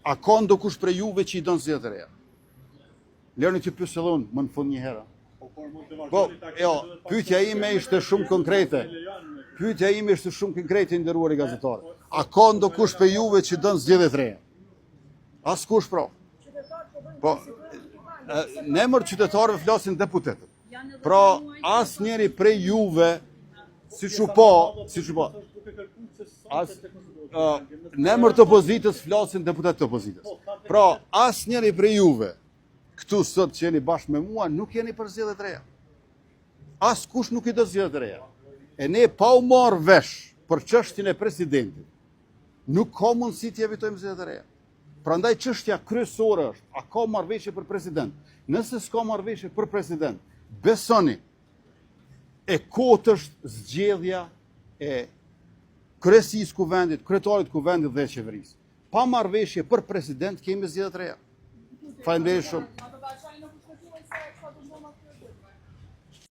A ka ndokush prej juve që i don zgjedhje të reja? Lerni të pyes edhe unë, më në fund një herë. Po, jo, pyetja ime ishte shumë konkrete. Pyetja ime ishte shumë konkrete, nderuari gazetarë. A ka ndokush prej juve që don zgjedhje të reja? Askush pra. Po, në emër qytetarëve flasin deputetët. Pra, asnjëri prej juve, siç u po, në emër të opozitës flasin deputetët të opozitës. Pra, asnjëri prej juve, këtu sot që jeni bashkë me mua, nuk jeni për zgjedhje të reja. Askush nuk i do zgjedhje të reja. E ne pa u marrë vesh për çështjen e presidentit, nuk ka mundësi të evitojmë zgjedhje të reja. Prandaj çështja kryesore është, a ka marrëveshje për president? Nëse s'ka marrëveshje për president, besoni, e kotë është zgjedhja e kryesisë kuvendit, kryetarit kuvendit dhe qeverisë. Pa marrëveshje për president, kemi zgjedhje të reja. Faleminderit shumë.